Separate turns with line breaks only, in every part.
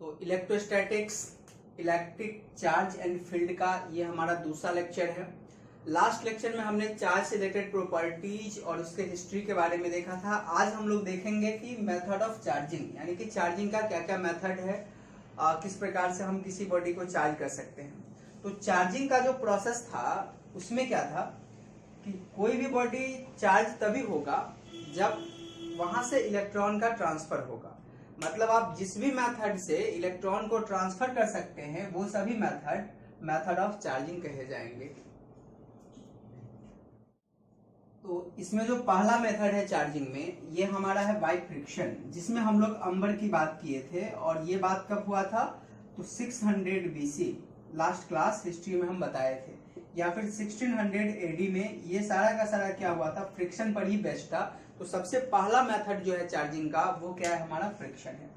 तो electrostatics, electric charge and field का ये हमारा दूसरा लेक्चर है। लास्ट लेक्चर में हमने चार्ज से रिलेटेड प्रॉपर्टीज और उसके हिस्ट्री के बारे में देखा था। आज हम लोग देखेंगे कि मेथड ऑफ चार्जिंग, यानी कि चार्जिंग का क्या क्या मेथड है, किस प्रकार से हम किसी बॉडी को चार्ज कर सकते हैं। तो चार्जिंग का जो प्रोसेस था उसमें क्या था कि कोई भी बॉडी चार्ज तभी होगा जब वहां से इलेक्ट्रॉन का ट्रांसफर होगा। मतलब आप जिस भी मेथड से इलेक्ट्रॉन को ट्रांसफर कर सकते हैं वो सभी मेथड ऑफ चार्जिंग कहे जाएंगे। तो इसमें जो पहला मेथड है चार्जिंग में, ये हमारा है बाय फ्रिक्शन, जिसमें हम लोग अम्बर की बात किए थे। और ये बात कब हुआ था? तो 600 BC लास्ट क्लास हिस्ट्री में हम बताए थे, या फिर 1600 AD में ये सारा का सारा क्या हुआ था, फ्रिक्शन पर ही बेस्ड था। तो सबसे पहला मेथड जो है चार्जिंग का वो क्या है, हमारा फ्रिक्शन है।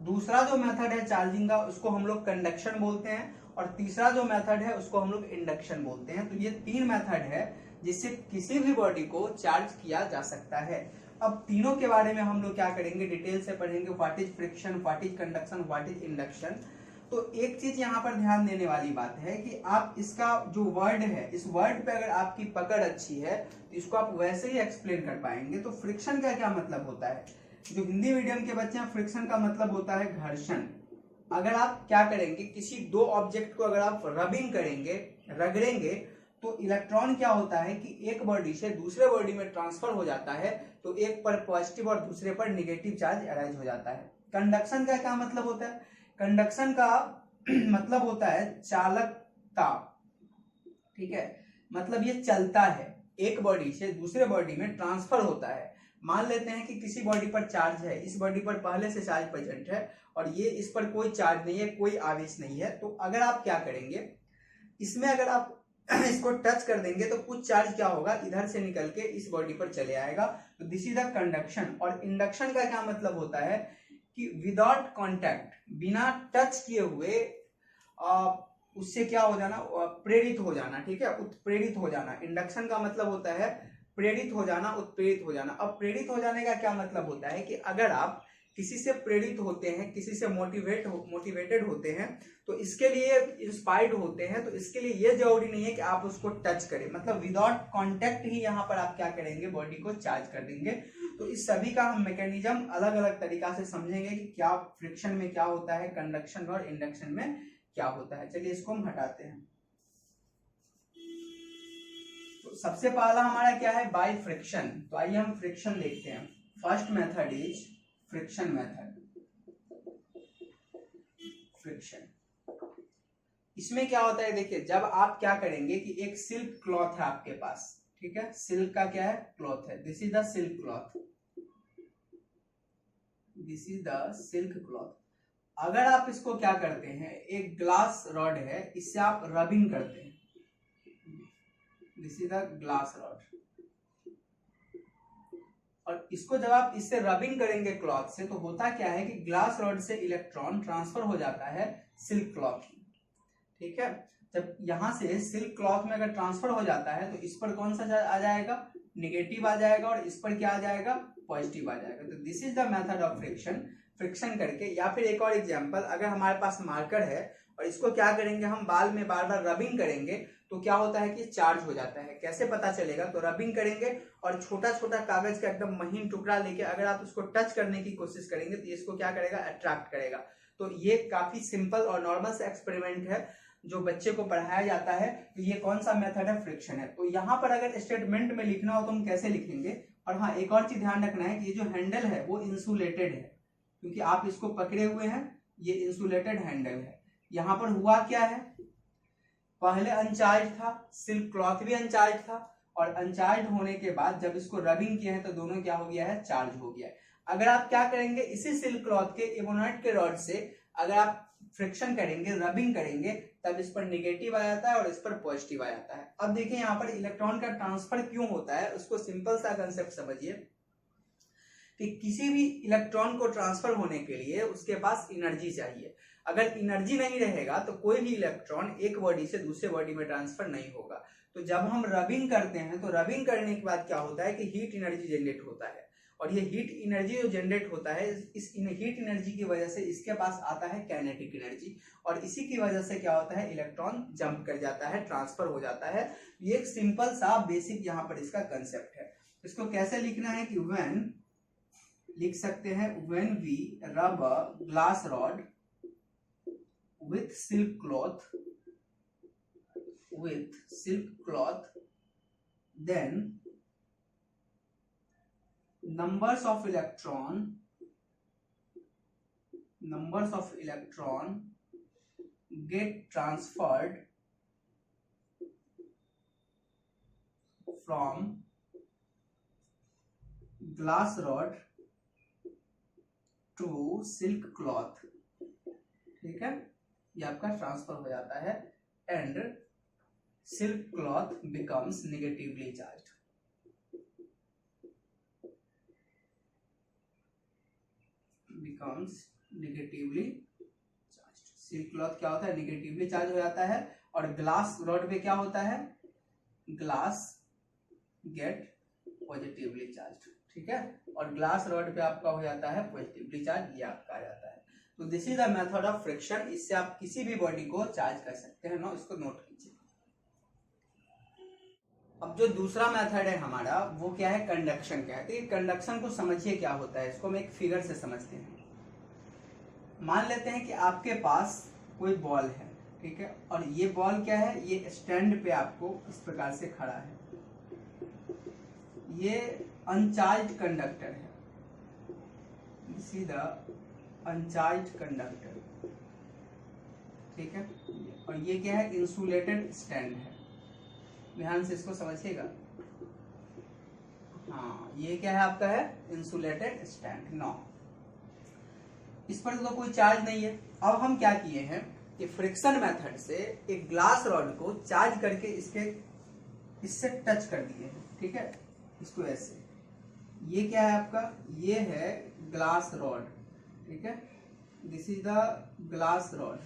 दूसरा जो मेथड है चार्जिंग का उसको हम लोग कंडक्शन बोलते हैं, और तीसरा जो मेथड है उसको हम लोग इंडक्शन बोलते हैं। तो ये तीन मेथड है जिससे किसी भी बॉडी को चार्ज किया जा सकता है। अब तीनों के बारे में हम लोग क्या करेंगे, डिटेल से पढ़ेंगे। What is friction, what is conduction, what is induction. तो एक चीज यहाँ पर ध्यान देने वाली बात है कि आप इसका जो वर्ड है, इस वर्ड पे अगर आपकी पकड़ अच्छी है तो इसको आप वैसे ही एक्सप्लेन कर पाएंगे। तो फ्रिक्शन का क्या मतलब होता है? जो हिंदी मीडियम के बच्चे हैं, फ्रिक्शन का मतलब होता है घर्षण। अगर आप क्या करेंगे, किसी दो ऑब्जेक्ट को अगर आप रबिंग करेंगे, रगड़ेंगे, तो इलेक्ट्रॉन क्या होता है कि एक बॉडी से दूसरे बॉडी में ट्रांसफर हो जाता है। तो एक पर पॉजिटिव और दूसरे पर निगेटिव चार्ज अराइज हो जाता है। कंडक्शन का क्या मतलब होता है? कंडक्शन का मतलब होता है चालकता। ठीक है, मतलब ये चलता है, एक बॉडी से दूसरे बॉडी में ट्रांसफर होता है। मान लेते हैं कि किसी बॉडी पर चार्ज है, इस बॉडी पर पहले से चार्ज प्रेजेंट है और ये इस पर कोई चार्ज नहीं है, कोई आवेश नहीं है। तो अगर आप क्या करेंगे, इसमें अगर आप इसको टच कर देंगे तो कुछ चार्ज क्या होगा, इधर से निकल के इस बॉडी पर चले आएगा। तो दिस इज द कंडक्शन। और इंडक्शन का क्या मतलब होता है कि विदाउट कॉन्टैक्ट, बिना टच किए हुए उससे क्या हो जाना, प्रेरित हो जाना। ठीक है, उत्प्रेरित हो जाना। इंडक्शन का मतलब होता है प्रेरित हो जाना, उत्प्रेरित हो जाना। अब प्रेरित हो जाने का क्या मतलब होता है कि अगर आप किसी से प्रेरित होते हैं, किसी से मोटिवेटेड होते हैं, तो इसके लिए इंस्पायर्ड होते हैं, तो इसके लिए ये जरूरी नहीं है कि आप उसको टच करें। मतलब विदाउट कांटेक्ट ही यहाँ पर आप क्या करेंगे, बॉडी को चार्ज कर देंगे। तो इस सभी का हम मैकेनिज्म अलग अलग तरीका से समझेंगे कि क्या फ्रिक्शन में क्या होता है, कंडक्शन और इंडक्शन में क्या होता है। चलिए इसको हम हटाते हैं। तो सबसे पहला हमारा क्या है, बाय फ्रिक्शन। तो आइए हम फ्रिक्शन देखते हैं। First method is friction method. Friction, इसमें क्या होता है, देखिए, जब आप क्या करेंगे कि एक सिल्क क्लॉथ है आपके पास। ठीक है, सिल्क का क्या है, क्लॉथ है। This is the silk cloth, this is the silk cloth. अगर आप इसको क्या करते हैं, एक ग्लास रॉड है, इससे आप रबिंग करते हैं। This is the glass rod. और इसको जब आप इससे रबिंग करेंगे क्लॉथ से, तो होता क्या है कि ग्लास रॉड से इलेक्ट्रॉन ट्रांसफर हो जाता है सिल्क क्लॉथ में। ठीक है, जब यहां से सिल्क क्लॉथ में अगर ट्रांसफर हो जाता है तो इस पर कौन सा आ जाएगा, निगेटिव आ जाएगा, और इस पर क्या आ जाएगा, पॉजिटिव आ जाएगा। तो this is the method of friction. Friction करके, या फिर एक और एग्जांपल, अगर हमारे पास मार्कर है और इसको क्या करेंगे, हम बाल में बार बार रबिंग करेंगे, तो क्या होता है कि चार्ज हो जाता है। कैसे पता चलेगा? तो रबिंग करेंगे और छोटा छोटा कागज का एकदम महीन टुकड़ा लेके अगर आप उसको टच करने की कोशिश करेंगे तो इसको क्या करेगा, अट्रैक्ट करेगा। तो ये काफी सिंपल और नॉर्मल सा एक्सपेरिमेंट है जो बच्चे को पढ़ाया जाता है। तो ये कौन सा मेथड है, फ्रिक्शन है। तो यहाँ पर अगर स्टेटमेंट में लिखना हो तो हम कैसे लिखेंगे? और हाँ, एक और चीज ध्यान रखना है कि ये जो हैंडल है वो इंसुलेटेड है, क्योंकि आप इसको पकड़े हुए हैं, ये इंसुलेटेड हैंडल है। यहाँ पर हुआ क्या है, पहले अनचार्ज था, सिल्क क्लॉथ भी अनचार्ज था, और अनचार्ज होने के बाद जब इसको रबिंग किया है तो दोनों क्या हो गया है, चार्ज हो गया है। अगर आप क्या करेंगे, इसी सिल्क क्लॉथ के एबोनाइट के रॉड से अगर आप फ्रिक्शन करेंगे, रबिंग करेंगे, तब इस पर निगेटिव आ जाता है और इस पर पॉजिटिव आ जाता है। अब देखिए यहाँ पर इलेक्ट्रॉन का ट्रांसफर क्यों होता है, उसको सिंपल सा कंसेप्ट समझिए कि किसी भी इलेक्ट्रॉन को ट्रांसफर होने के लिए उसके पास एनर्जी चाहिए। अगर एनर्जी नहीं रहेगा तो कोई भी इलेक्ट्रॉन एक बॉडी से दूसरे बॉडी में ट्रांसफर नहीं होगा। तो जब हम रबिंग करते हैं तो रबिंग करने के बाद क्या होता है कि हीट एनर्जी जनरेट होता है, और ये हीट एनर्जी जो जनरेट होता है, इस हीट एनर्जी की वजह से इसके पास आता है काइनेटिक एनर्जी, और इसी की वजह से क्या होता है, इलेक्ट्रॉन जंप कर जाता है, ट्रांसफर हो जाता है। ये एक सिंपल सा बेसिक यहाँ पर इसका कंसेप्ट है। इसको कैसे लिखना है कि व्हेन लिख सकते हैं, व्हेन वी रब a glass rod with silk cloth then numbers of electron get transferred from glass rod to silk cloth। ठीक है, ये आपका ट्रांसफर हो जाता है and silk cloth becomes negatively charged। Silk cloth क्या होता है, निगेटिवली चार्ज हो जाता है, और ग्लास रॉड पे क्या होता है, ग्लास गेट पॉजिटिवली चार्ज। ठीक है, और ग्लास रॉड पे आपका हो जाता है पॉजिटिवली चार्ज, ये आपका आ जाता है। तो this is the method of friction. इससे आप किसी भी बॉडी को चार्ज कर सकते हैं ना, इसको नोट कीजिए। अब जो दूसरा मेथड है हमारा वो क्या है, कंडक्शन का है। तो ये कंडक्शन को समझिए क्या होता है, इसको हम एक फिगर से समझते हैं। मान लेते हैं कि आपके पास कोई बॉल है, ठीक है, और ये बॉल क्या है, ये स्टैंड पे आपको इस प्रकार से खड़ा है। ये अनचार्ज्ड कंडक्टर है, this is the uncharged conductor. ठीक है, और ये क्या है, इंसुलेटेड स्टैंड है। ध्यान से इसको समझिएगा। हाँ, ये क्या है आपका है, इंसुलेटेड स्टैंड। नो, इस पर तो कोई चार्ज नहीं है। अब हम क्या किए हैं कि फ्रिक्शन मेथड से एक ग्लास रॉड को चार्ज करके इससे टच कर दिए हैं। ठीक है, इसको ऐसे, ये क्या है आपका, ये है ग्लास रॉड। ठीक है, this is the glass rod.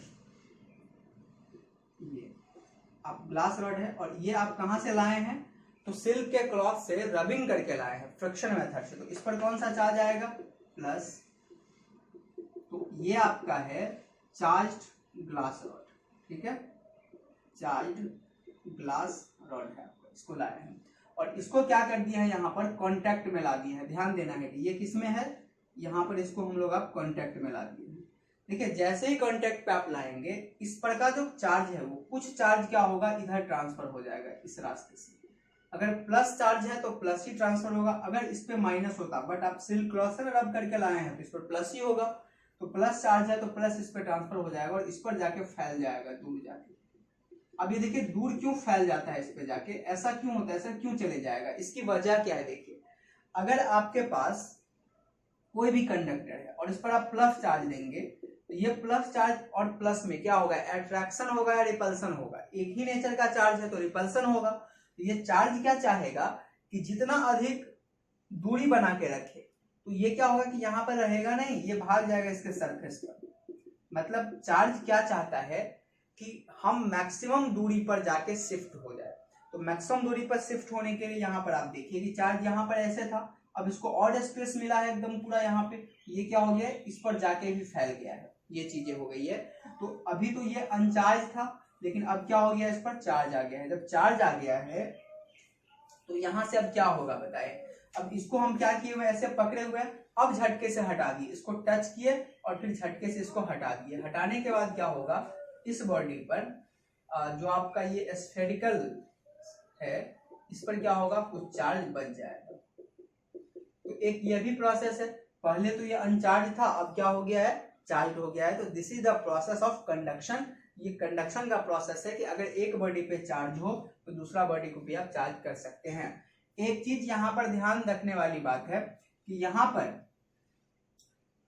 ये आप ग्लास रॉड है, और ये आप कहां से लाए हैं, तो सिल्क के क्लॉथ से रबिंग करके लाए हैं फ्रिक्शन मेथड से। तो इस पर कौन सा चार्ज आएगा, प्लस। तो ये आपका है चार्ज्ड ग्लास रॉड। ठीक है, चार्ज्ड ग्लास रॉड है आपका, इसको लाए हैं, और इसको क्या कर दिया है, यहाँ पर कॉन्टेक्ट में ला दिए हैं। ध्यान देना है कि ये किसमें है, यहाँ पर इसको हम लोग आप कॉन्टेक्ट में ला दिए हैं। देखिए, जैसे ही कांटेक्ट पे आप लाएंगे, इस पर का जो चार्ज है वो कुछ चार्ज क्या होगा, इधर ट्रांसफर हो जाएगा इस रास्ते से। अगर प्लस चार्ज है तो प्लस ही ट्रांसफर होगा, अगर इस पे माइनस होता, बट आप सिल्क क्लॉथ से रब करके लाए हैं तो इस पर प्लस ही होगा। तो प्लस चार्ज है तो प्लस इस पर ट्रांसफर हो जाएगा और इस पर जाके फैल जाएगा दूर जाके। अब ये देखिए दूर क्यों फैल जाता है, इस पे जाके ऐसा क्यों होता है, ऐसा क्यों चले जाएगा, इसकी वजह क्या है। देखिए, अगर आपके पास कोई भी कंडक्टर है और इस पर आप प्लस चार्ज देंगे, तो ये प्लस चार्ज और प्लस में क्या होगा, अट्रैक्शन होगा या रिपल्सन होगा। एक ही नेचर का चार्ज है तो रिपल्सन होगा। तो ये चार्ज क्या चाहेगा कि जितना अधिक दूरी बना के रखे, तो ये क्या होगा कि यहाँ पर रहेगा नहीं, ये भाग जाएगा इसके सरफेस पर। मतलब चार्ज क्या चाहता है कि हम मैक्सिमम दूरी पर जाके शिफ्ट हो जाए। तो मैक्सिमम दूरी पर शिफ्ट होने के लिए यहाँ पर आप देखिए कि चार्ज यहाँ पर ऐसे था, अब इसको और स्पेस मिला है एकदम पूरा यहाँ पे, ये क्या हो गया, इस पर जाके भी फैल गया है, ये चीजें हो गई है। तो अभी तो ये अनचार्ज था, लेकिन अब क्या हो गया, इस पर चार्ज आ गया है। जब चार्ज आ गया है तो यहाँ से अब क्या होगा बताए। अब इसको हम क्या किए हुए, ऐसे पकड़े हुए हैं, अब झटके से हटा दिए, इसको टच किए और फिर झटके से इसको हटा दिए। हटाने के बाद क्या होगा, इस बॉडी पर जो आपका ये स्फेरिकल है, इस पर क्या होगा, कुछ चार्ज बच जाएगा। तो एक ये भी प्रोसेस है, पहले तो ये अनचार्ज था, अब क्या हो गया है, चार्ज हो गया है। तो this is the process of conduction. ये कंडक्शन का प्रोसेस है कि अगर एक बॉडी पे चार्ज हो तो दूसरा बॉडी को भी आप चार्ज कर सकते हैं। एक चीज यहाँ पर ध्यान रखने वाली बात है कि यहाँ पर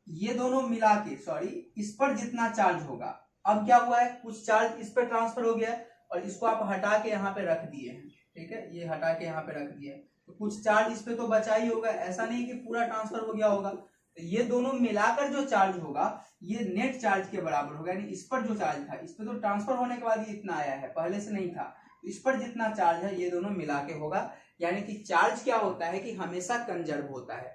ये दोनों मिला के, सॉरी, इस पर जितना चार्ज होगा, अब क्या हुआ है, कुछ चार्ज इस पर ट्रांसफर हो गया है और इसको आप हटा के यहाँ पे रख दिए हैं। ठीक है, ये हटा के यहाँ पे रख दिए, तो कुछ चार्ज इस पे तो बचा ही होगा, ऐसा नहीं कि पूरा ट्रांसफर हो गया होगा। तो ये दोनों मिलाकर जो चार्ज होगा ये नेट चार्ज के बराबर होगा। यानी इस पर जो चार्ज था, इस पे तो ट्रांसफर होने के बाद ये इतना आया है, पहले से नहीं था। तो इस पर जितना चार्ज है ये दोनों मिला के होगा। यानी कि चार्ज क्या होता है कि हमेशा कंजर्व होता है।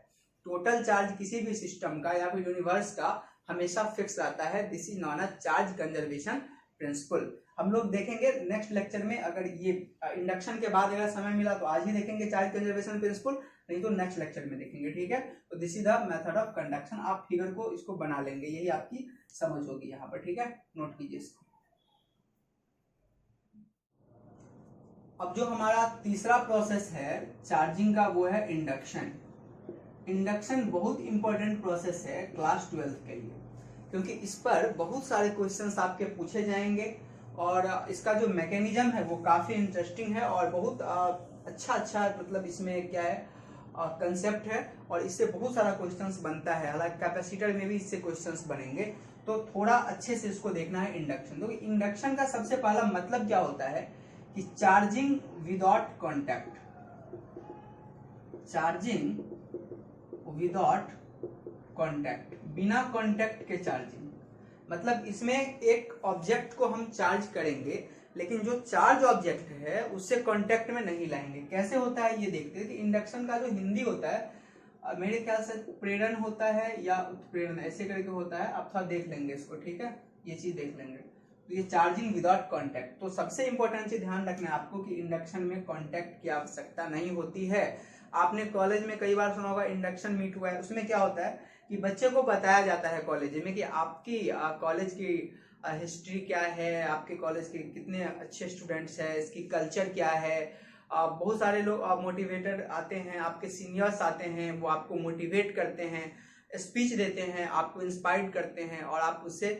टोटल चार्ज किसी भी सिस्टम का या फिर यूनिवर्स का हमेशा फिक्स रहता है। This is non a charge conservation principle. हम लोग देखेंगे नेक्स्ट लेक्चर में, अगर ये इंडक्शन के बाद अगर समय मिला तो आज ही देखेंगे चार्ज कंजर्वेशन प्रिंसिपल, नहीं तो नेक्स्ट लेक्चर में देखेंगे, ठीक है। तो this is the method of conduction. आप फिगर को इसको बना लेंगे, यही आपकी समझ होगी यहाँ पर, ठीक है, नोट कीजिए इसको। अब जो हमारा तीसरा प्रोसेस है चार्जिंग का वो है इंडक्शन। इंडक्शन बहुत इंपॉर्टेंट प्रोसेस है क्लास 12 के लिए, क्योंकि इस पर बहुत सारे क्वेश्चंस आपके पूछे जाएंगे और इसका जो मैकेनिज्म है वो काफी इंटरेस्टिंग है और बहुत अच्छा मतलब इसमें क्या है कंसेप्ट है और इससे बहुत सारा क्वेश्चंस बनता है। हालांकि कैपेसिटर में भी इससे क्वेश्चंस बनेंगे, तो थोड़ा अच्छे से इसको देखना है इंडक्शन। तो इंडक्शन का सबसे पहला मतलब क्या होता है कि charging without contact, charging without contact, बिना कॉन्टैक्ट के चार्जिंग। मतलब इसमें एक ऑब्जेक्ट को हम चार्ज करेंगे लेकिन जो चार्ज ऑब्जेक्ट है उससे कांटेक्ट में नहीं लाएंगे। कैसे होता है ये देखते हैं कि इंडक्शन का जो हिंदी होता है मेरे ख्याल से प्रेरण होता है या उत्प्रेरण, ऐसे करके होता है। आप थोड़ा देख लेंगे इसको, ठीक है, ये चीज देख लेंगे। तो ये चार्जिंग विदाउट कांटेक्ट, तो सबसे इंपॉर्टेंट चीज ध्यान रखना है आपको कि इंडक्शन में कांटेक्ट की आवश्यकता नहीं होती है। आपने कॉलेज में कई बार सुना होगा इंडक्शन मीट हुआ है, उसमें क्या होता है कि बच्चे को बताया जाता है कॉलेज में कि आपकी कॉलेज की हिस्ट्री क्या है, आपके कॉलेज के कितने अच्छे स्टूडेंट्स हैं, इसकी कल्चर क्या है। बहुत सारे लोग मोटिवेटर आते हैं, आपके सीनियर्स आते हैं, वो आपको मोटिवेट करते हैं, स्पीच देते हैं, आपको इंस्पायर्ड करते हैं और आप उससे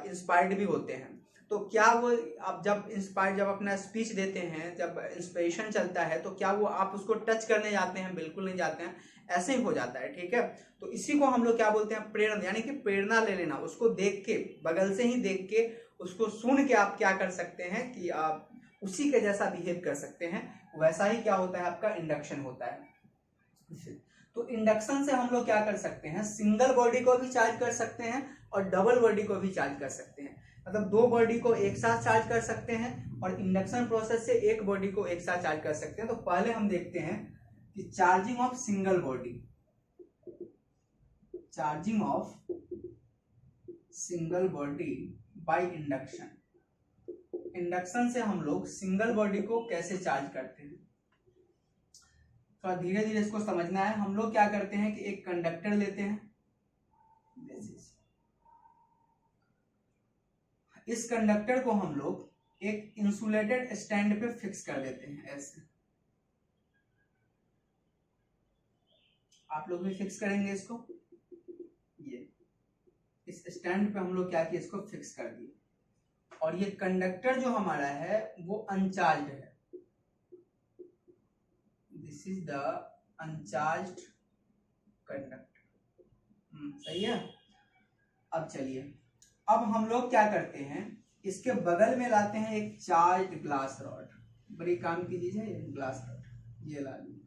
इंस्पायर्ड भी होते हैं। तो क्या वो आप जब अपना स्पीच देते हैं, जब इंस्पिरेशन चलता है, तो क्या वो आप उसको टच करने जाते हैं? बिल्कुल नहीं जाते हैं, ऐसे ही हो जाता है, ठीक है। तो इसी को हम लोग क्या बोलते हैं, प्रेरणा, यानी कि प्रेरणा ले लेना। उसको देख के, बगल से ही देख के, उसको सुन के आप क्या कर सकते हैं कि आप उसी के जैसा बिहेव कर सकते हैं। वैसा ही क्या होता है, आपका इंडक्शन होता है। तो इंडक्शन से हम लोग क्या कर सकते हैं, सिंगल बॉडी को भी चार्ज कर सकते हैं और डबल बॉडी को भी चार्ज कर सकते हैं। मतलब दो बॉडी को एक साथ चार्ज कर सकते हैं और इंडक्शन प्रोसेस से एक बॉडी को एक साथ चार्ज कर सकते हैं। तो पहले हम देखते हैं कि charging of single body, charging of single body by induction. Induction से हम लोग सिंगल बॉडी को कैसे चार्ज करते हैं, थोड़ा धीरे धीरे इसको समझना है। हम लोग क्या करते हैं कि एक कंडक्टर लेते हैं, इस कंडक्टर को हम लोग एक इंसुलेटेड स्टैंड पे फिक्स कर देते हैं। ऐसे आप लोग भी फिक्स करेंगे इसको, ये इस स्टैंड पे हम लोग क्या किया, इसको फिक्स कर दिए। और ये कंडक्टर जो हमारा है वो अनचार्ज है, this is the uncharged conductor. सही है। अब चलिए, अब हम लोग क्या करते हैं, इसके बगल में लाते हैं एक चार्ज ग्लास रॉड। बड़ी काम की चीज है ये ग्लास रॉड, ये ला ली।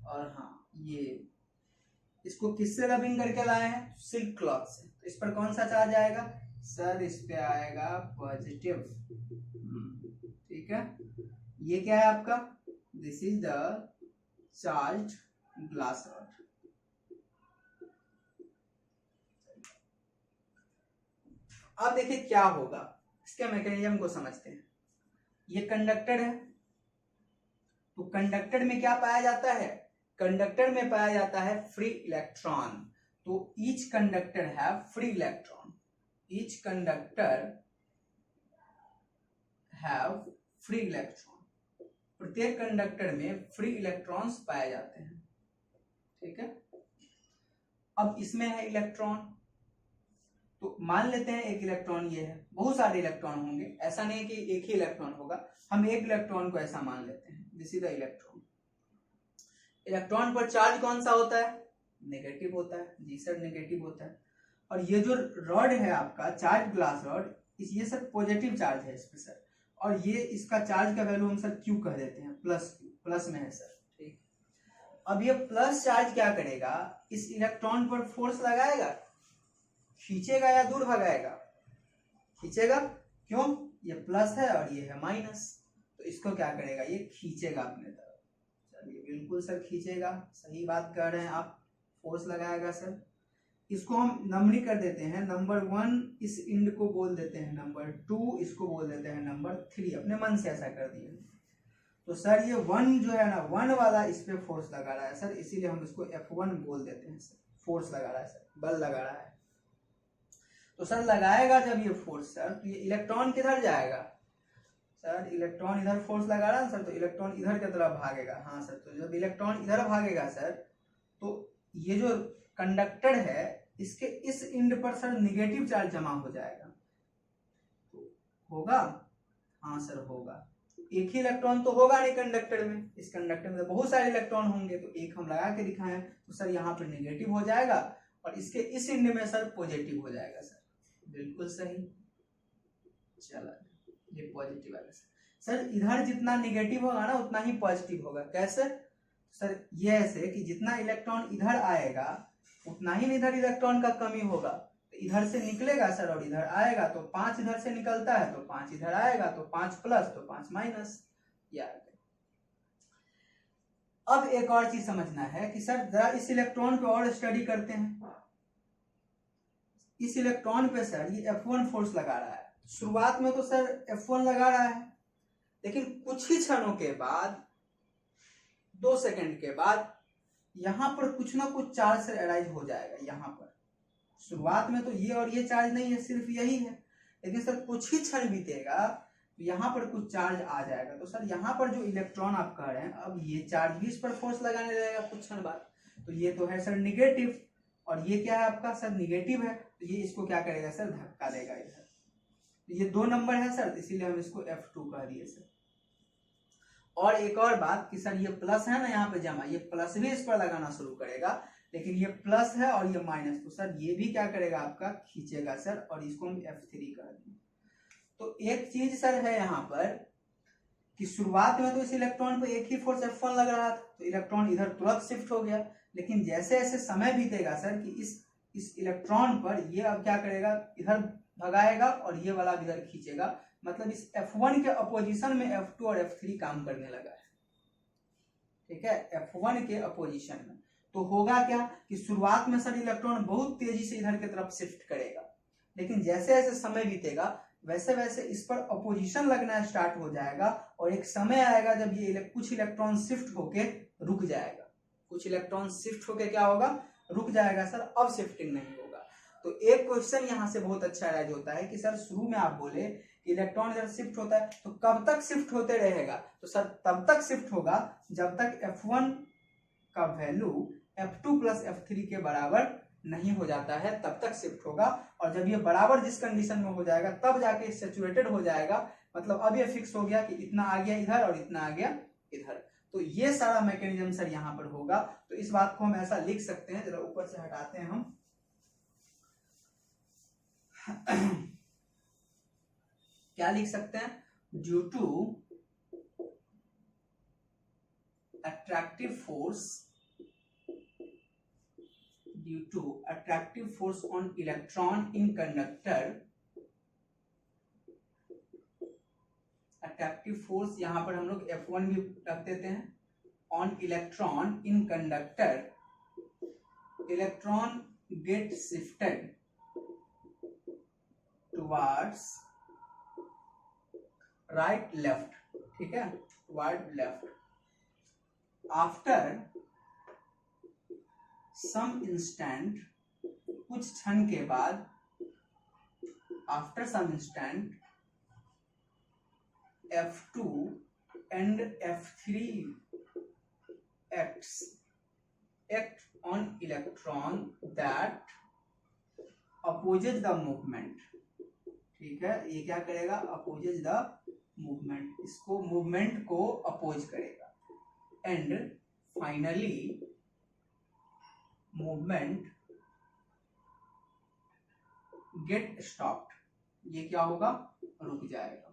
और हाँ, ये इसको किससे रबिंग करके लाए हैं, सिल्क क्लॉथ से। तो इस पर कौन सा चार्ज आएगा सर, इस पे आएगा पॉजिटिव, ठीक है। ये क्या है आपका, this is the charge glass rod. अब देखिए क्या होगा, इसके मैकेनिज्म को समझते हैं। ये कंडक्टर है, तो कंडक्टर में क्या पाया जाता है, कंडक्टर में पाया जाता है फ्री इलेक्ट्रॉन। तो ईच कंडक्टर है free electron, each conductor have free electron. प्रत्येक कंडक्टर में फ्री इलेक्ट्रॉन्स पाए जाते हैं, ठीक है। अब इसमें है इलेक्ट्रॉन, तो मान लेते हैं एक इलेक्ट्रॉन ये है, बहुत सारे इलेक्ट्रॉन होंगे, ऐसा नहीं है कि एक ही इलेक्ट्रॉन होगा। हम एक इलेक्ट्रॉन को ऐसा मान लेते हैं, this is the electron. Electron पर चार्ज कौन सा होता है, नेगेटिव होता है। जी सर, नेगेटिव होता है। और ये जो रॉड है आपका चार्ज ग्लास रॉड, ये सर पॉजिटिव चार्ज है इस पे सर, और ये इसका चार्ज का वैल्यू हम सर क्यू कह देते हैं, प्लस क्यू, प्लस में है सर, ठीक। अब ये प्लस चार्ज क्या करेगा, इस इलेक्ट्रॉन पर फोर्स लगाएगा, खींचेगा या दूर भगाएगा, खींचेगा। क्यों, ये प्लस है और ये है माइनस, तो इसको क्या करेगा, ये खींचेगा अपने तरफ। चलिए बिल्कुल सर खींचेगा, सही बात कह रहे हैं आप। फोर्स लगाएगा सर। इसको हम नंबरिंग कर देते हैं, नंबर 1 इस इंड को बोल देते हैं नंबर 2, इसको बोल देते हैं नंबर 3, अपने मन से ऐसा कर दिए। तो सर ये 1 जो है ना, 1 वाला इस पे फोर्स लगा रहा है सर, इसीलिए हम इसको F1 बोल देते हैं सर। फोर्स लगा रहा है सर, बल लगा रहा है। तो सर लगाएगा जब ये फोर्स सर, तो ये इलेक्ट्रॉन किधर जाएगा सर? इलेक्ट्रॉन इधर फोर्स लगा रहा है सर, तो इलेक्ट्रॉन इधर की तरफ भागेगा। हाँ सर, तो जब इलेक्ट्रॉन इधर भागेगा सर, तो ये जो कंडक्टर है इसके इस इंड पर सर निगेटिव चार्ज जमा हो जाएगा। तो होगा? हाँ सर होगा। एक ही इलेक्ट्रॉन तो होगा नहीं कंडक्टर में, इस कंडक्टर में तो बहुत सारे इलेक्ट्रॉन होंगे, तो एक हम लगा के दिखाएं तो सर यहाँ पर निगेटिव हो जाएगा और इसके इस इंड में सर पॉजिटिव हो जाएगा सर। बिल्कुल सही। चलो ये पॉजिटिव आएगा सर। इधर जितना निगेटिव होगा ना उतना ही पॉजिटिव होगा। कैसे सर? ये ऐसे कि जितना इलेक्ट्रॉन इधर आएगा उतना ही इधर इलेक्ट्रॉन का कमी होगा। तो इधर से निकलेगा सर और इधर आएगा, तो 5 इधर से निकलता है तो 5 इधर आएगा, तो 5 प्लस तो 5 माइनस। अब एक और चीज समझना है कि सर जरा इस इलेक्ट्रॉन पे और स्टडी करते हैं। इस इलेक्ट्रॉन पे सर ये F1 फोर्स लगा रहा है। शुरुआत में तो सर F1 लगा रहा है, लेकिन कुछ ही क्षणों के बाद, 2 सेकंड के बाद यहां पर कुछ ना कुछ चार्ज से अराइज हो जाएगा। यहाँ पर शुरुआत में तो ये और ये चार्ज नहीं है, सिर्फ यही है, लेकिन सर कुछ ही क्षण बीतेगा तो यहाँ पर कुछ चार्ज आ जाएगा। तो सर यहाँ पर जो इलेक्ट्रॉन आप कह रहे हैं, अब ये चार्ज भी इस पर फोर्स लगाने लगेगा कुछ क्षण बाद। तो ये तो है सर निगेटिव, और ये क्या है आपका सर? निगेटिव है। तो ये इसको क्या करेगा सर? धक्का देगा इधर। तो ये 2 नंबर है सर, इसीलिए हम इसको F2 कह दिए सर। और एक और बात कि सर ये प्लस है ना यहाँ पे जमा, ये प्लस भी इस पर लगाना शुरू करेगा, लेकिन ये प्लस है और ये माइनस, तो सर ये भी क्या करेगा आपका? खींचेगा सर, और इसको हम F3 कर देंगे। तो एक चीज सर है यहाँ पर कि शुरुआत में तो इस इलेक्ट्रॉन पर एक ही फोर्स F1 लग रहा था, तो इलेक्ट्रॉन इधर तुरंत शिफ्ट हो गया। लेकिन जैसे जैसे समय बीतेगा सर कि इस इलेक्ट्रॉन पर ये अब क्या करेगा? इधर भगाएगा और ये वाला इधर खींचेगा। मतलब इस F1 के अपोजिशन में F2 और F3 काम करने लगा है। ठीक है, F1 के अपोजिशन में। तो होगा क्या कि शुरुआत में सर इलेक्ट्रॉन बहुत तेजी से इधर की तरफ शिफ्ट करेगा, लेकिन जैसे जैसे समय बीतेगा वैसे वैसे इस पर अपोजिशन लगना स्टार्ट हो जाएगा, और एक समय आएगा जब ये कुछ इलेक्ट्रॉन शिफ्ट होके रुक जाएगा। कुछ इलेक्ट्रॉन शिफ्ट होके क्या होगा? रुक जाएगा सर, अब शिफ्टिंग नहीं होगा। तो एक क्वेश्चन यहाँ से बहुत अच्छा राइज होता है कि सर शुरू में आप बोले कि इलेक्ट्रॉन इधर शिफ्ट होता है, तो कब तक शिफ्ट होते रहेगा? तो सर तब तक शिफ्ट होगा जब तक F1 का वैल्यू F2 प्लस F3 के बराबर नहीं हो जाता है, तब तक शिफ्ट होगा। और जब ये बराबर जिस कंडीशन में हो जाएगा तब जाके सैचुरेटेड हो जाएगा। मतलब अब ये फिक्स हो गया कि इतना आ गया इधर और इतना आ गया इधर। तो ये सारा मैकेनिज्म सर यहाँ पर होगा। तो इस बात को हम ऐसा लिख सकते हैं, जरा ऊपर से हटाते हैं हम। क्या लिख सकते हैं? Due to attractive force on electron in conductor, attractive force यहां पर हम लोग F1 भी रख देते हैं, on electron in conductor, electron get shifted towards right left, ठीक है, toward left after some instant, कुछ क्षण के बाद, after some instant F2 and F3 act on electron that opposes the movement। ठीक है, ये क्या करेगा? opposes the movement, इसको मूवमेंट को अपोज करेगा। And finally movement get stopped, ये क्या होगा? रुक जाएगा।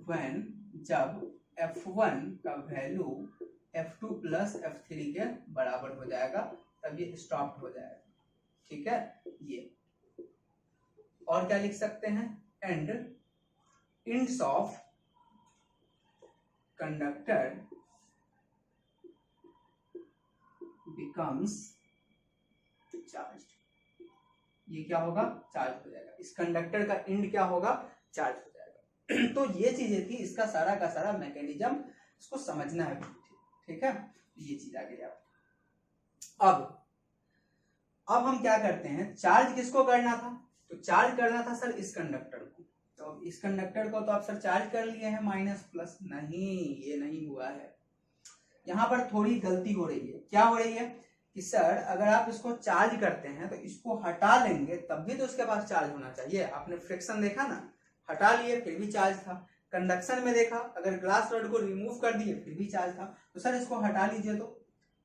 व्हेन, जब F1 का वैल्यू F2 प्लस F3 के बराबर हो जाएगा तब ये स्टॉप हो जाएगा। ठीक है, ये और क्या लिख सकते हैं? And ends of conductor becomes charged। ये क्या होगा, चार्ज हो जाएगा। इस कंडक्टर का एंड क्या होगा, चार्ज हो जाएगा। तो ये चीजें थी, इसका सारा का सारा मैकेनिज्म इसको समझना है, ठीक है। ये चीज आ गई। अब हम क्या करते हैं, चार्ज किसको करना था, तो चार्ज करना था सर इस कंडक्टर को। तो इस कंडक्टर को तो आप सर चार्ज कर लिए हैं माइनस प्लस, नहीं ये नहीं हुआ है, यहाँ पर थोड़ी गलती हो रही है। क्या हो रही है कि सर अगर आप इसको चार्ज करते हैं तो इसको हटा लेंगे तब भी तो उसके पास चार्ज होना चाहिए। आपने फ्रिक्शन देखा ना, हटा लिए फिर भी चार्ज था। कंडक्शन में देखा, अगर ग्लास रॉड को रिमूव कर दिए फिर भी चार्ज था। तो सर इसको हटा लीजिए। तो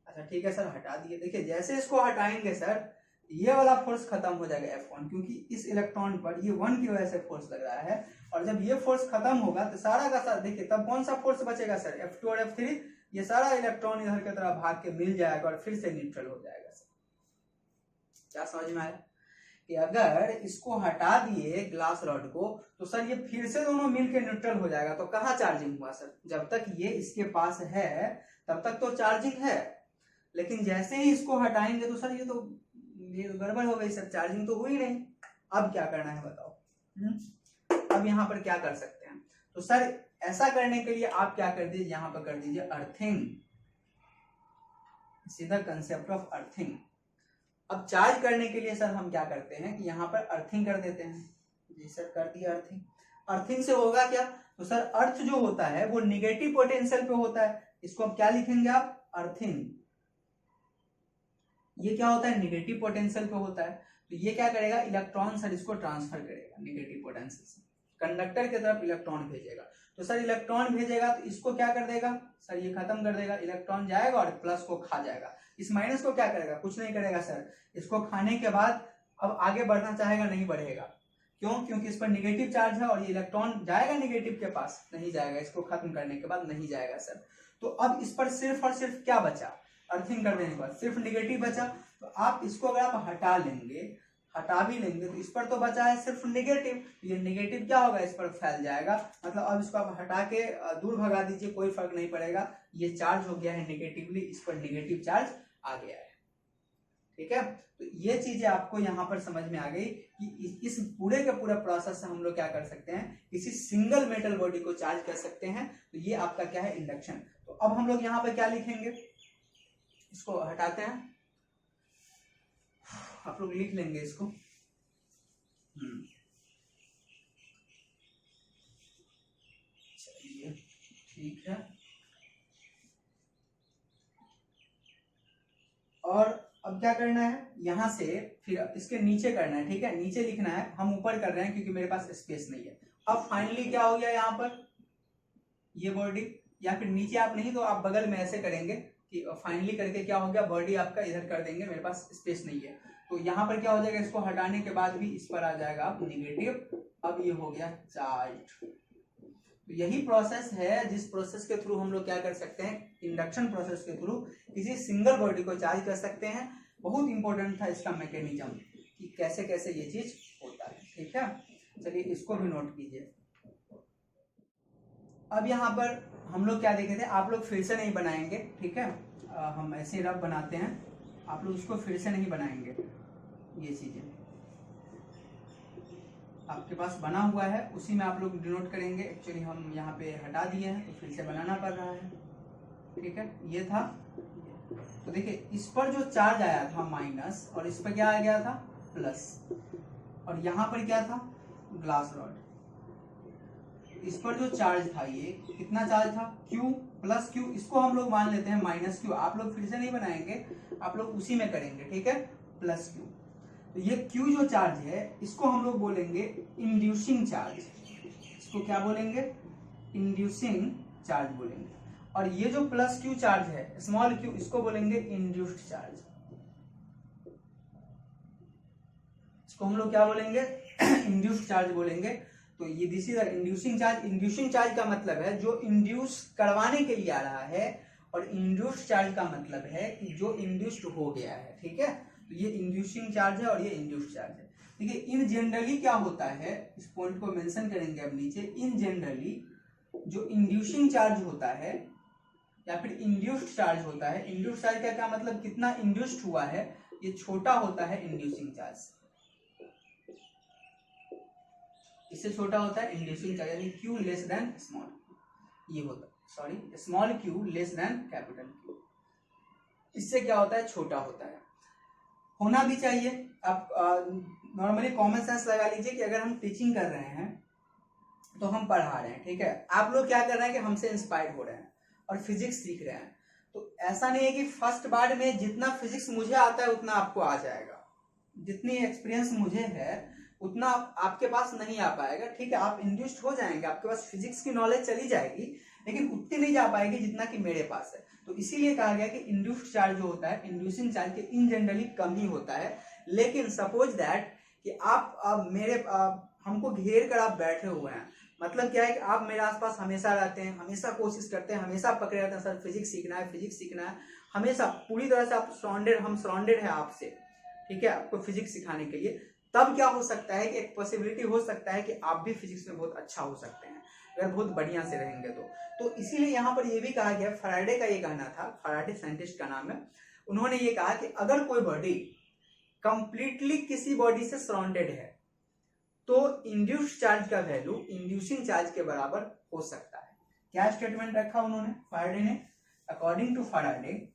अच्छा ठीक है सर, हटा दिए। देखिए जैसे इसको हटाएंगे सर ये वाला फोर्स खत्म हो जाएगा F1, क्योंकि इस इलेक्ट्रॉन पर ये 1 की वजह से फोर्स लग रहा है। और जब ये फोर्स खत्म होगा तो सारा का सारा, देखिए तब कौन सा फोर्स बचेगा सर, F2 और F3। ये सारा इलेक्ट्रॉन इधर की तरफ भाग के मिल जाएगा और फिर से न्यूट्रल हो जाएगा सर। क्या समझ में आया कि अगर इसको हटा दिए ग्लास रॉड को तो सर ये फिर से दोनों मिलके न्यूट्रल हो जाएगा। तो कहाँ चार्जिंग हुआ सर, जब तक ये इसके पास है तब तक तो चार्जिंग है, लेकिन जैसे ही इसको हटाएंगे तो सर ये तो गड़बड़ हो गई सर, चार्जिंग तो हुई नहीं। अब क्या करना है बताओ। अब यहाँ पर क्या कर सकते हैं, तो सर ऐसा करने के लिए आप क्या कर दीजिए, यहाँ पर कर दीजिए अर्थिंग, सीधा कंसेप्ट ऑफ अर्थिंग। अब चार्ज करने के लिए सर हम क्या करते हैं कि यहाँ पर अर्थिंग कर देते हैं। जी सर कर दिया अर्थिंग। अर्थिंग से होगा क्या, तो सर अर्थ जो होता है वो निगेटिव पोटेंशियल पे होता है। इसको अब क्या लिखेंगे आप, अर्थिंग। ये क्या होता है, निगेटिव पोटेंशियल पे होता है। तो ये क्या करेगा, इलेक्ट्रॉन सर इसको ट्रांसफर करेगा निगेटिव पोटेंशियल से कंडक्टर की तरफ इलेक्ट्रॉन भेजेगा। तो सर इलेक्ट्रॉन भेजेगा तो इसको क्या कर देगा सर, ये खत्म कर देगा। इलेक्ट्रॉन जाएगा और प्लस को खा जाएगा। इस माइनस को क्या करेगा, कुछ नहीं करेगा सर। इसको खाने के बाद अब आगे बढ़ना चाहेगा, नहीं बढ़ेगा। क्यों, क्योंकि इस पर निगेटिव चार्ज है और ये इलेक्ट्रॉन जाएगा निगेटिव के पास, नहीं जाएगा। इसको खत्म करने के बाद नहीं जाएगा सर। तो अब इस पर सिर्फ और सिर्फ क्या बचा, अर्थिंग कर देने के बाद सिर्फ निगेटिव बचा। तो आप इसको अगर आप हटा लेंगे, हटा भी लेंगे तो इस पर तो बचा है सिर्फ निगेटिव। ये निगेटिव क्या होगा, इस पर फैल जाएगा। मतलब अब इसको आप हटा के दूर भगा दीजिए, कोई फर्क नहीं पड़ेगा। ये चार्ज हो गया है निगेटिवली, इस पर निगेटिव चार्ज आ गया है। ठीक है, तो ये चीजें आपको यहाँ पर समझ में आ गई कि इस पूरे के पूरे प्रोसेस से हम लोग क्या कर सकते हैं, किसी सिंगल मेटल बॉडी को चार्ज कर सकते हैं। तो ये आपका क्या है, इंडक्शन। तो अब हम लोग यहाँ पर क्या लिखेंगे, इसको हटाते हैं, आप लोग लिख लेंगे इसको। चलिए ठीक है। और अब क्या करना है, यहां से फिर इसके नीचे करना है। ठीक है, नीचे लिखना है, हम ऊपर कर रहे हैं क्योंकि मेरे पास स्पेस नहीं है। अब फाइनली क्या हो गया, यहाँ पर ये बॉडी, या फिर नीचे आप नहीं तो आप बगल में ऐसे करेंगे कि फाइनली करके क्या हो गया, बॉडी आपका इधर कर देंगे, मेरे पास स्पेस नहीं है। तो यहाँ पर क्या हो जाएगा, इसको हटाने के बाद भी इस पर आ जाएगा आप निगेटिव। अब ये हो गया चार्ज। तो यही प्रोसेस है जिस प्रोसेस के थ्रू हम लोग क्या कर सकते हैं, इंडक्शन प्रोसेस के थ्रू किसी सिंगल बॉडी को चार्ज कर सकते हैं। बहुत इंपॉर्टेंट था इसका मैकेनिज्म कि कैसे कैसे ये चीज होता है। ठीक है, चलिए इसको भी नोट कीजिए। अब यहाँ पर हम लोग क्या देखे थे, आप लोग फिर से नहीं बनाएंगे। ठीक है, हम ऐसे रफ बनाते हैं, आप लोग उसको फिर से नहीं बनाएंगे। ये चीजें आपके पास बना हुआ है, उसी में आप लोग डिनोट करेंगे। एक्चुअली हम यहाँ पे हटा दिए हैं तो फिर से बनाना पड़ रहा है। ठीक है, ये था। तो देखिए इस पर जो चार्ज आया था माइनस, और इस पर क्या आ गया था प्लस, और यहाँ पर क्या था ग्लास रॉड। इस पर जो चार्ज था, ये कितना चार्ज था, Q प्लस Q, इसको हम लोग मान लेते हैं माइनस Q। आप लोग फिर से नहीं बनाएंगे, आप लोग उसी में करेंगे। ठीक है, प्लस Q। तो ये Q जो चार्ज है इसको हम लोग बोलेंगे इंड्यूसिंग चार्ज। इसको क्या बोलेंगे, इंड्यूसिंग चार्ज बोलेंगे। और ये जो प्लस Q चार्ज है स्मॉल q, इसको बोलेंगे इंड्यूस्ड चार्ज। इसको हम लोग क्या बोलेंगे, इंड्यूस्ड चार्ज बोलेंगे। तो ये this is inducing charge. Inducing charge का मतलब है जो इंड्यूस करवाने के लिए आ रहा है, और इंड्यूस्ड चार्ज का मतलब है कि जो इंड्यूस्ड हो गया है। ठीक है, तो ये इंड्यूसिंग चार्ज है और ये इंड्यूस्ड चार्ज है। देखिए इन जनरली क्या होता है, इस पॉइंट को मेंशन करेंगे अब नीचे। इन जनरली जो इंड्यूसिंग चार्ज होता है या फिर इंड्यूस्ड चार्ज होता है। इंड्यूस्ड चार्ज का क्या मतलब, कितना इंड्यूस्ड हुआ है, ये छोटा होता है इंड्यूसिंग चार्ज, इससे छोटा होता है इंड्यूसिंग चार्ज, यानी क्यू लेस देन स्मॉल, ये होता है, sorry small Q less than capital Q, इससे क्या होता है, छोटा होता है। होना भी चाहिए। आप नॉर्मली कॉमन सेंस लगा लीजिए कि अगर हम टीचिंग कर रहे हैं तो हम पढ़ा रहे हैं, ठीक है, आप लोग क्या कर रहे हैं कि हमसे इंस्पायर हो रहे हैं और फिजिक्स सीख रहे हैं, तो ऐसा नहीं है कि फर्स्ट बार में जितना फिजिक्स मुझे आता है उतना आपको आ जाएगा, जितनी एक्सपीरियंस मुझे है उतना आपके पास नहीं आ पाएगा, ठीक है, आप इंड्यूस्ड हो जाएंगे, आपके पास फिजिक्स की नॉलेज चली जाएगी, लेकिन उतनी नहीं जा पाएगी जितना कि मेरे पास है। तो इसीलिए कहा गया कि इंड्यूस्ड चार्ज जो होता है इंड्यूसिंग चार्ज के इन जनरली कम ही होता है। लेकिन सपोज दैट कि आप मेरे हमको घेर कर आप बैठे हुए हैं, मतलब क्या है कि आप मेरे आसपास हमेशा रहते हैं, हमेशा कोशिश करते हैं, हमेशा पकड़े रहते हैं, सर फिजिक्स सीखना है, फिजिक्स सीखना है, हमेशा पूरी तरह से आप सराउंडेड, हम सराउंडेड है आपसे, ठीक है, आपको फिजिक्स सिखाने के लिए, तब क्या हो सकता है कि एक पॉसिबिलिटी हो सकता है कि आप भी फिजिक्स में बहुत अच्छा हो सकते हैं अगर बहुत बढ़िया से रहेंगे तो इसीलिए यहाँ पर ये भी कहा गया, फैराडे का ये कहना था, फैराडे साइंटिस्ट का नाम है, उन्होंने ये कहा कि अगर कोई बॉडी कंप्लीटली किसी बॉडी से सराउंडेड है तो इंड्यूस्ड चार्ज का वैल्यू इंड्यूसिंग चार्ज के बराबर हो सकता है। क्या स्टेटमेंट रखा उन्होंने, फैराडे ने, according to Faraday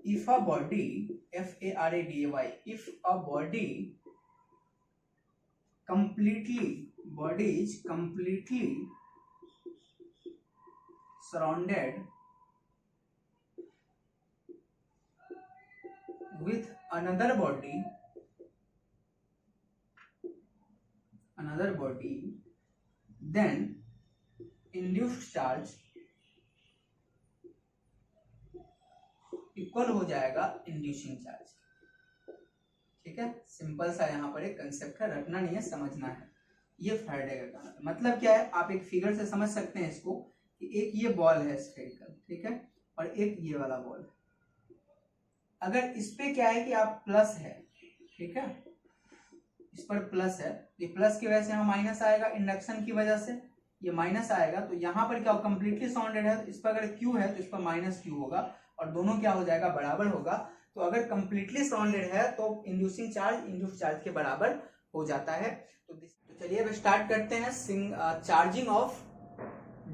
if a body, F-A-R-A-D-A-Y, if a body is completely surrounded with another body, then induced charge equal हो जाएगा इंड्यूसिंग चार्ज, ठीक है, सिंपल सा यहाँ पर एक कंसेप्ट है, रखना नहीं है, समझना है। ये फैराडे का कहना था, मतलब क्या है, आप एक फिगर से समझ सकते हैं इसको कि एक ये बॉल है स्फेरिकल, ठीक है, और एक ये वाला बॉल है, अगर इस पे क्या है कि आप प्लस है, ठीक है, इस पर प्लस है, ये प्लस की वजह से यहाँ माइनस आएगा, इंडक्शन की वजह से ये माइनस आएगा, तो यहाँ पर क्या कंप्लीटली सराउंडेड है, तो इस पर अगर क्यू है तो इस पर माइनस क्यू होगा और दोनों क्या हो जाएगा, बराबर होगा। तो अगर कंप्लीटली सराउंडेड है तो इंड्यूसिंग चार्ज इंड्यूस्ड चार्ज के बराबर हो जाता है। तो चलिए अब स्टार्ट करते हैं चार्जिंग ऑफ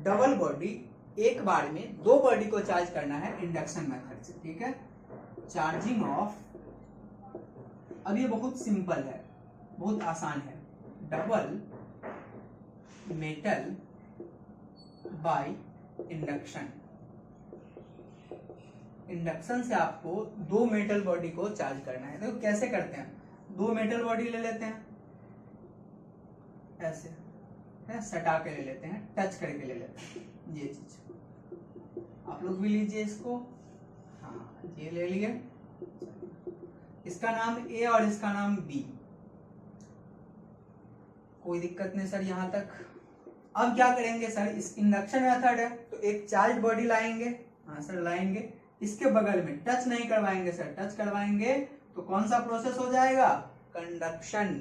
डबल बॉडी, एक बार में दो बॉडी को चार्ज करना है इंडक्शन मेथड से, ठीक है, चार्जिंग ऑफ, अब ये बहुत सिंपल है, बहुत आसान है, double metal by induction, induction से आपको दो मेटल बॉडी को चार्ज करना है। देखो कैसे करते हैं, दो मेटल बॉडी ले लेते हैं, ऐसे है, सटा के ले लेते हैं, टच करके ले लेते हैं, ये चीज आप लोग भी लीजिए इसको, हाँ ये ले लिए, इसका नाम ए और इसका नाम बी, कोई दिक्कत नहीं सर यहाँ तक। अब क्या करेंगे सर, इस इंडक्शन मेथड है तो एक चार्ज बॉडी लाएंगे, हाँ सर लाएंगे, इसके बगल में टच नहीं करवाएंगे सर, टच करवाएंगे तो कौन सा प्रोसेस हो जाएगा, कंडक्शन,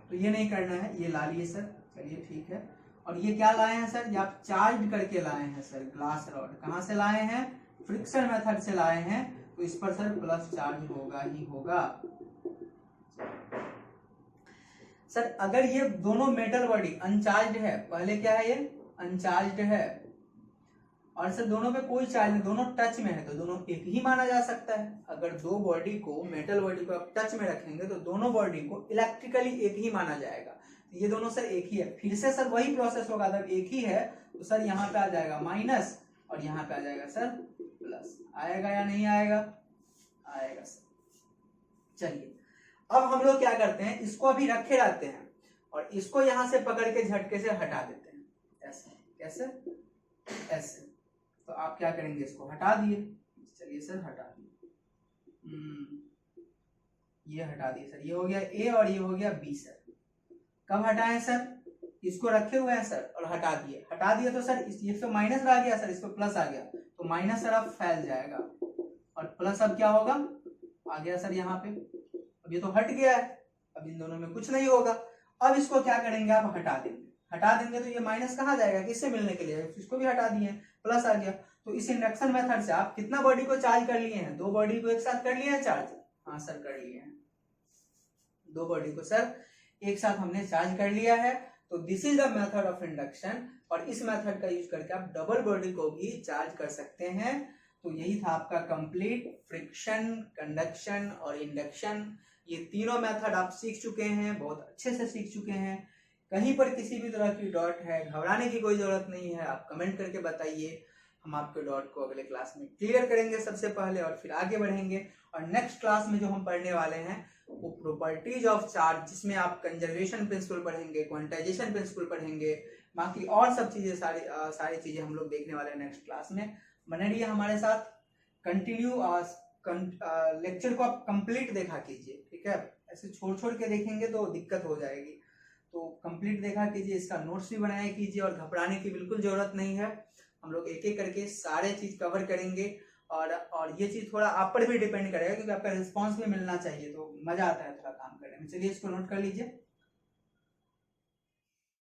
तो ये नहीं करना है, ये ला लिए सर, चलिए ठीक है। और ये क्या लाए हैं सर, ये आप चार्ज करके लाए हैं सर, ग्लास रॉड, कहाँ से लाए हैं, फ्रिक्शन मेथड से लाए हैं, तो इस पर सर प्लस चार्ज होगा ही होगा। सर अगर ये दोनों मेटल बॉडी अनचार्ज है, पहले क्या है, ये अनचार्ज है, और सर दोनों पे कोई चार्ज नहीं, दोनों टच में है, तो दोनों एक ही माना जा सकता है। अगर दो बॉडी को, मेटल बॉडी को आप टच में रखेंगे तो दोनों बॉडी को इलेक्ट्रिकली एक ही माना जाएगा, ये दोनों सर एक ही है। फिर से सर वही प्रोसेस होगा, जब एक ही है तो सर यहाँ पे आ जाएगा माइनस और यहाँ पे आ जाएगा सर प्लस, आएगा या नहीं आएगा, आएगा सर। चलिए अब हम लोग क्या करते हैं, इसको अभी रखे रहते हैं और इसको यहां से पकड़ के झटके से हटा देते हैं, ऐसे, कैसे, ऐसे, तो आप क्या करेंगे, इसको हटा दिए, चलिए सर हटा दिए, ये हटा दिए सर, ये हो गया ए और ये हो गया बी सर। कब हटाएं सर, इसको रखे हुए हैं सर और हटा दिए, हटा दिए तो सर ये तो माइनस आ गया सर, इसको प्लस आ गया, तो माइनस सर अब फैल जाएगा और प्लस अब क्या होगा, आ गया सर यहाँ पे, अब ये तो हट गया है, अब इन दोनों में कुछ नहीं होगा। अब इसको क्या करेंगे, आप हटा देंगे। हटा देंगे तो ये माइनस कहाँ जाएगा, किससे मिलने के लिए, इसको भी हटा दिए, प्लस आ गया। तो इस इंडक्शन मेथड से आप कितना बॉडी को चार्ज कर लिए हैं, 2 बॉडी को एक साथ कर लिए हैं चार्ज। हाँ सर कर लिए हैं, 2 बॉडी को सर एक साथ हमने चार्ज कर लिया है। तो this is the method of induction, और इस मेथड का यूज करके आप डबल बॉडी को भी चार्ज कर सकते हैं। तो यही था आपका कंप्लीट फ्रिक्शन, कंडक्शन और इंडक्शन। ये तीनों मेथड आप सीख चुके हैं, बहुत अच्छे से सीख चुके हैं। कहीं पर किसी भी तरह की डॉट है, घबराने की कोई जरूरत नहीं है, आप कमेंट करके बताइए, हम आपके डॉट को अगले क्लास में क्लियर करेंगे सबसे पहले, और फिर आगे बढ़ेंगे। और नेक्स्ट क्लास में जो हम पढ़ने वाले हैं वो प्रॉपर्टीज ऑफ चार्ज, जिसमें आप कंजर्वेशन प्रिंसिपल पढ़ेंगे, क्वांटाइजेशन प्रिंसिपल पढ़ेंगे, बाकी और सब चीजें सारी चीजें हम लोग देखने वाले हैं नेक्स्ट क्लास में। बने रहिए हमारे साथ, कंटिन्यू लेक्चर को आप कंप्लीट देखा कीजिए, ठीक है। ऐसे छोड़ छोड़ के देखेंगे तो दिक्कत हो जाएगी, तो कंप्लीट देखा कीजिए, इसका नोट्स भी बनाया कीजिए, और घबराने की बिल्कुल जरूरत नहीं है। हम लोग एक एक करके सारे चीज कवर करेंगे, और ये चीज थोड़ा आप पर भी डिपेंड करेगा, क्योंकि आपका रिस्पॉन्स भी मिलना चाहिए, तो मजा आता है थोड़ा काम करने में। चलिए इसको नोट कर लीजिए।